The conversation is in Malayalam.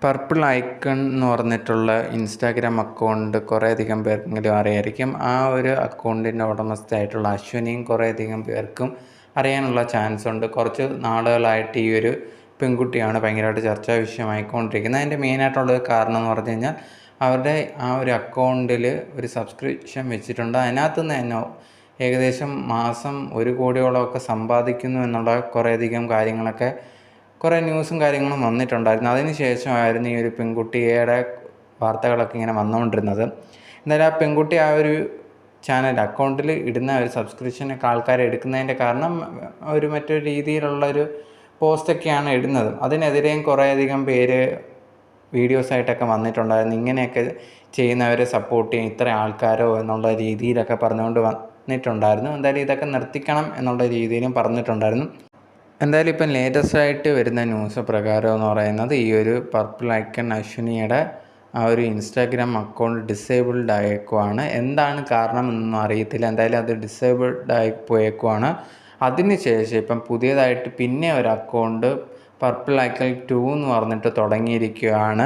പർപ്പിൾ ഐക്കൺ എന്ന് പറഞ്ഞിട്ടുള്ള ഇൻസ്റ്റാഗ്രാം അക്കൗണ്ട് കുറേയധികം പേർക്കെങ്കിലും അറിയായിരിക്കും. ആ ഒരു അക്കൗണ്ടിൻ്റെ ഉടമസ്ഥയായിട്ടുള്ള അശ്വിനിയും കുറേയധികം പേർക്കും അറിയാനുള്ള ചാൻസ് ഉണ്ട്. കുറച്ച് നാളുകളായിട്ട് ഈ ഒരു പെൺകുട്ടിയാണ് ഭയങ്കരമായിട്ട് ചർച്ചാ വിഷയമായിക്കൊണ്ടിരിക്കുന്നത്. അതിൻ്റെ മെയിനായിട്ടുള്ളൊരു കാരണം എന്ന് പറഞ്ഞു കഴിഞ്ഞാൽ അവരുടെ ആ ഒരു അക്കൗണ്ടിൽ ഒരു സബ്സ്ക്രിപ്ഷൻ വെച്ചിട്ടുണ്ട്. അതിനകത്ത് നിന്ന് തന്നെ ഏകദേശം മാസം 1 കോടിയോളമൊക്കെ സമ്പാദിക്കുന്നു എന്നുള്ള കുറേയധികം കാര്യങ്ങളൊക്കെ കുറേ ന്യൂസും കാര്യങ്ങളും വന്നിട്ടുണ്ടായിരുന്നു. അതിന് ശേഷമായിരുന്നു ഈ ഒരു പെൺകുട്ടിയുടെ വാർത്തകളൊക്കെ ഇങ്ങനെ വന്നുകൊണ്ടിരുന്നത്. എന്തായാലും ആ പെൺകുട്ടി ആ ഒരു ചാനൽ അക്കൗണ്ടിൽ ഇടുന്ന ഒരു സബ്സ്ക്രിപ്ഷനൊക്കെ ആൾക്കാർ എടുക്കുന്നതിൻ്റെ കാരണം ഒരു മറ്റൊരു രീതിയിലുള്ളൊരു പോസ്റ്റൊക്കെയാണ് ഇടുന്നത്. അതിനെതിരെയും കുറേയധികം പേര് വീഡിയോസായിട്ടൊക്കെ വന്നിട്ടുണ്ടായിരുന്നു. ഇങ്ങനെയൊക്കെ ചെയ്യുന്നവരെ സപ്പോർട്ട് ചെയ്യും ഇത്ര ആൾക്കാരോ എന്നുള്ള രീതിയിലൊക്കെ പറഞ്ഞുകൊണ്ട് വന്നിട്ടുണ്ടായിരുന്നു. എന്തായാലും ഇതൊക്കെ നിർത്തിക്കണം എന്നുള്ള രീതിയിലും പറഞ്ഞിട്ടുണ്ടായിരുന്നു. എന്തായാലും ഇപ്പം ലേറ്റസ്റ്റായിട്ട് വരുന്ന ന്യൂസ് പ്രകാരം എന്ന് പറയുന്നത് ഈ ഒരു പർപ്പിൾ ഐക്കൺ അശ്വിനിയുടെ ആ ഒരു ഇൻസ്റ്റാഗ്രാം അക്കൗണ്ട് ഡിസേബിൾഡ് ആയേക്കുവാണ്. എന്താണ് കാരണം എന്നൊന്നും അറിയത്തില്ല. എന്തായാലും അത് ഡിസേബിൾഡ് ആയി പോയേക്കുവാണ്. അതിന് ശേഷം ഇപ്പം പുതിയതായിട്ട് പിന്നെ ഒരു അക്കൗണ്ട് പർപ്പിൾ ഐക്കൺ 2 എന്ന് പറഞ്ഞിട്ട് തുടങ്ങിയിരിക്കുകയാണ്.